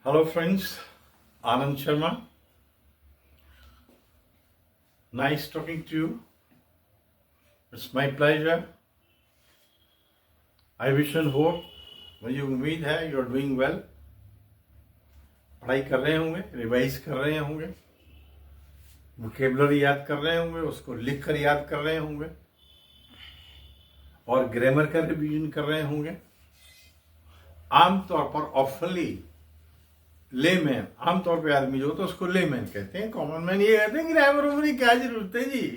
Hello friends, Anand Sharma. Nice talking to you. It's my pleasure. I wish and hope मुझे उम्मीद है you are doing well. पढ़ाई कर रहे होंगे, रिवाइज कर रहे होंगे, वोकेबलरी याद कर रहे होंगे, उसको लिख कर याद कर रहे होंगे और ग्रामर का रिवीजन कर रहे होंगे. आमतौर पर ऑफनली लेमैन, आमतौर पे आदमी जो होता है उसको लेमैन कहते हैं. कॉमन मैन ये कहते हैं कि ग्रामर वगैरह की क्या जरूरत है जी.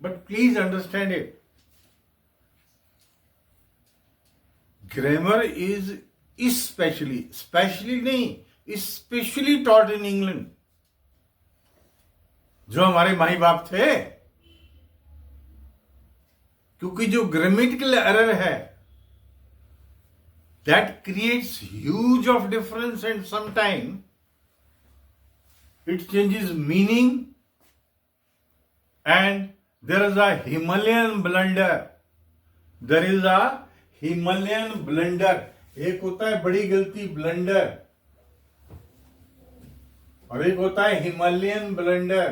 But please understand it, grammar is specially नहीं, स्पेशली टॉट इन इंग्लैंड. जो हमारे माई बाप थे, क्योंकि जो ग्रामेटिकल एरर है that creates huge of difference, and sometimes it changes meaning, and there is a Himalayan blunder. There is a Himalayan blunder. एक होता है बड़ी गलती ब्लंडर और एक होता है हिमालयन ब्लंडर.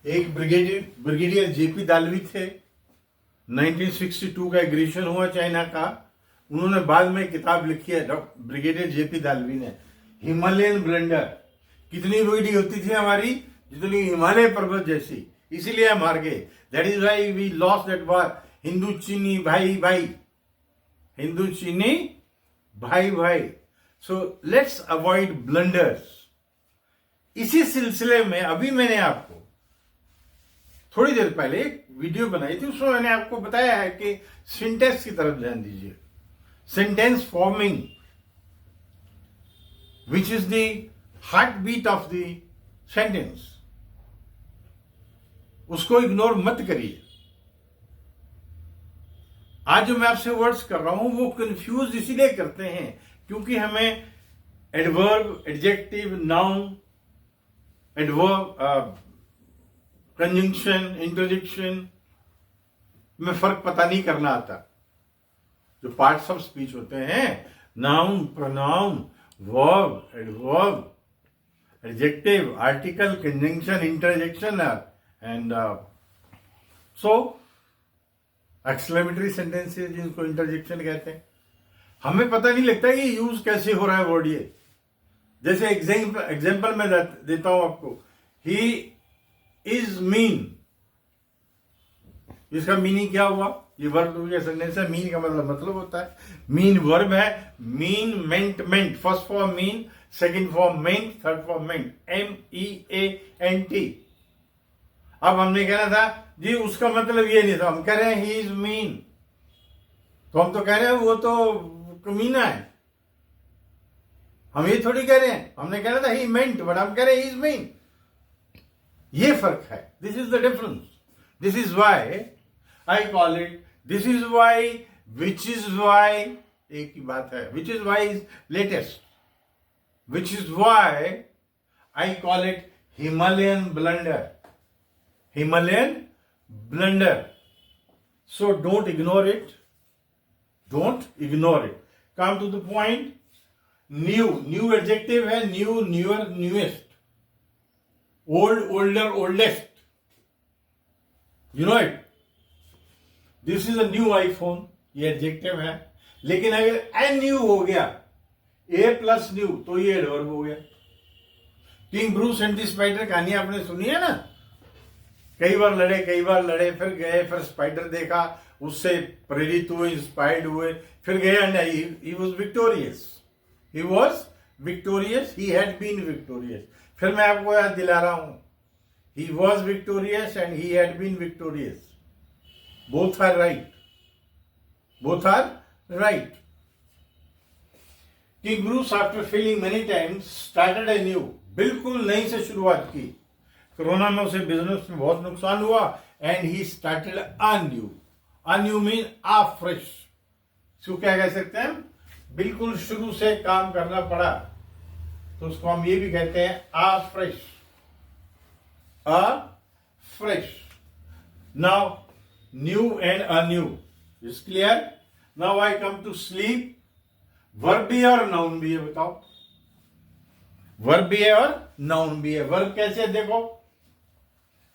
एक ब्रिगेडियर जेपी दालवी थे. 1962 का एग्रीशन हुआ चाइना का. उन्होंने बाद में किताब लिखी है ब्रिगेडियर जेपी दालवी ने, हिमालयन ब्लंडर. कितनी बड़ी होती थी हमारी, जितनी हिमालय पर्वत जैसी, इसीलिए हम हार गए. That is why we lost that war. Hindu चीनी भाई भाई, हिंदू चीनी भाई भाई. So let's avoid blunders. इसी सिलसिले में अभी मैंने आपको थोड़ी देर पहले एक वीडियो बनाई थी, उसमें मैंने आपको बताया है कि सिंटेक्स की तरफ ध्यान दीजिए. Sentence forming which is the heartbeat of the sentence, उसको इग्नोर मत करिए. आज जो मैं आपसे वर्ड्स कर रहा हूं वो कंफ्यूज इसीलिए करते हैं क्योंकि हमें adverb, adjective, noun, adverb, conjunction, interjection में फर्क पता नहीं करना आता. जो पार्ट्स ऑफ स्पीच होते हैं, noun, pronoun, verb, adverb, adjective, article, conjunction, interjection and so exclamatory sentences जिनको इंटरजेक्शन कहते हैं. हमें पता नहीं लगता कि यूज कैसे हो रहा है वर्ड. ये जैसे एग्जाम्पल मैं देता हूं आपको. ही इज मीन, इसका मीनिंग क्या हुआ? ये वर्ब का सेंटेंस है. मीन का मतलब होता है, मीन वर्ब है. Mean, meant, meant, first form mean, second form meant, third form meant, MEANT. अब हमने कहना था जी उसका मतलब ये नहीं था, हम कह रहे हैं ही इज मीन, तो हम तो कह रहे हैं वो तो कमीना है. हम ये थोड़ी कह रहे हैं, हमने कहना था ही मेंट, बट हम कह रहे हैं ही इज मीन. ये फर्क है. This is the difference. This is why I call it, this is why, which is why एक ही बात है. Which is why is latest. Which is why I call it Himalayan blunder. Himalayan blunder. So don't ignore it. Don't ignore it. Come to the point. New adjective है. New, newer, newest. Old, older, oldest. You know it. This is a new iPhone, ये adjective है. लेकिन अगर N new हो गया, ए plus new, तो ये adverb हो गया. King Bruce and the spider कहानी आपने सुनी है ना. कई बार लड़े, फिर गए, फिर स्पाइडर देखा, उससे प्रेरित हुए, इंस्पायर्ड हुए, फिर गए and he was victorious. He was victorious. He had been victorious. फिर मैं आपको याद दिला रहा हूं, he was victorious and he had been victorious. Both are right. Both are right. King Bruce, after failing many times, started anew. बिल्कुल नई से शुरुआत की. कोरोना में उसे बिजनेस में बहुत नुकसान हुआ and he started anew. Anew mean afresh. इसको क्या कह सकते हैं? बिल्कुल शुरू से काम करना पड़ा, तो उसको हम ये भी कहते हैं afresh. Fresh. Now, new and anew. Is clear? Now I come to sleep, verb भी है और नाउन भी है, बताओ। वर्ब भी है और नाउन भी है। वर्ब कैसे है देखो,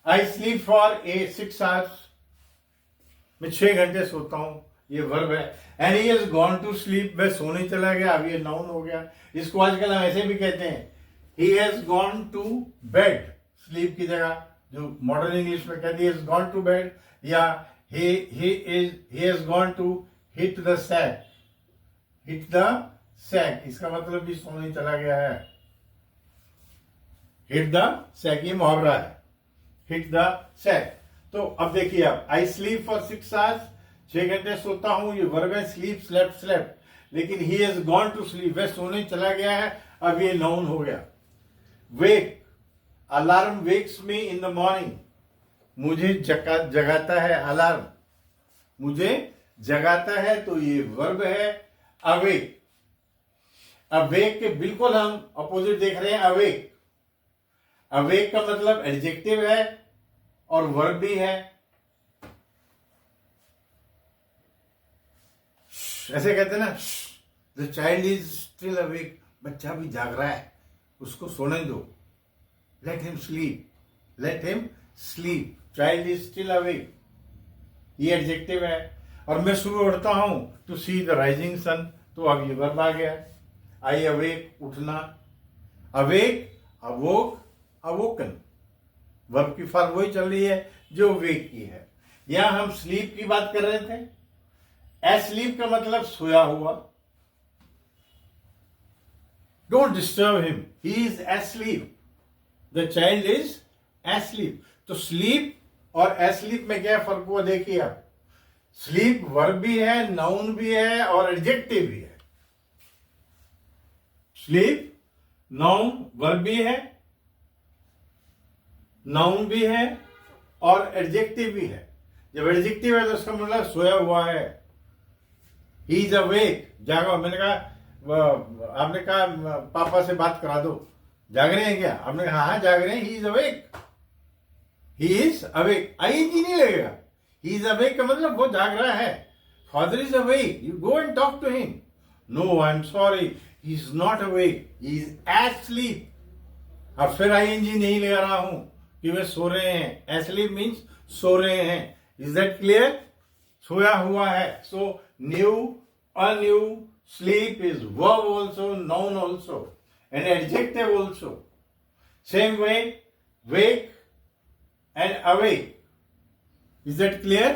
आई स्लीप फॉर 6 आवर्स, मैं 6 घंटे सोता हूं, ये वर्ब है। And he has gone to sleep, वह सोने चला गया, अब ये नाउन हो गया। इसको आजकल हम ऐसे भी कहते हैं, he has gone to bed, sleep की जगह जो मॉडर्न इंग्लिश में कहती है गॉन टू बेड, या he has gone to hit the sack, hit the sack, इसका मतलब भी सोने चला गया है। hit the sack ये मुहावरा है, hit the sack। तो अब देखिए आप, I sleep for 6 hours, 6 घंटे सोता हूं, ये वर्ब है, sleep, slept, लेकिन he has gone to sleep, वह सोने चला गया है, अब ये नाउन हो गया। wake, alarm wakes me in the morning, मुझे जगाता है, अलार्म मुझे जगाता है, तो ये वर्ब है। अवेक, अवेक के बिल्कुल हम अपोजिट देख रहे हैं, अवेक। अवेक का मतलब एडजेक्टिव है और वर्ब भी है। ऐसे कहते हैं ना, the child is still awake, बच्चा भी जाग रहा है, उसको सोने दो। Let him sleep, let him sleep, child is still awake, ये एडजेक्टिव है। और मैं सुबह उठता हूं to see the rising sun, तो अब ये वर्ब आ गया। आई अवेक, उठना, अवेक, अवोक, अवोकन, वर्ब की फॉर्म वही चल रही है जो वेक की है। यहां हम स्लीप की बात कर रहे थे। एस्लीप का मतलब सोया हुआ। Don't disturb him, he is asleep, the child is asleep. तो स्लीप और एस्लीप में क्या फर्क हुआ देखिए आप। स्लीप वर्ब भी है, नाउन भी है और एडजेक्टिव भी है। स्लीप नाउन, वर्ब भी है, नाउन भी है और एडजेक्टिव भी है। जब एडजेक्टिव है तो उसका मतलब सोया हुआ है। ही इज अवेक, जागा। मैंने कहा, आपने कहा पापा से बात करा दो, जाग रहे हैं क्या? आपने कहा हाँ जाग रहे हैं। He is awake, he is awake, ING नहीं लगेगा। ही इज अवेक का मतलब वो जाग रहा है। Father is awake, you go and talk to him. No I am sorry, he is not awake, he is asleep. अब फिर आईएनजी नहीं ले रहा हूं कि वे सो रहे हैं। एस्लीप मीन्स सो रहे हैं। Is that clear? सोया हुआ है। So new, undue, sleep is verb also, noun also, and adjective also. Same way, wake and awake. Is that clear?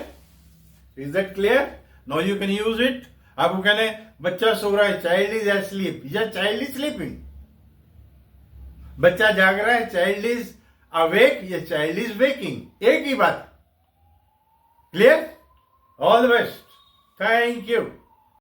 Is that clear? Now you can use it. आपको कहना है बच्चा सो रहा है, child is asleep, या child is sleeping. बच्चा जाग रहा है, child is awake या child is waking. एक ही बात. Clear? All the best. Thank you.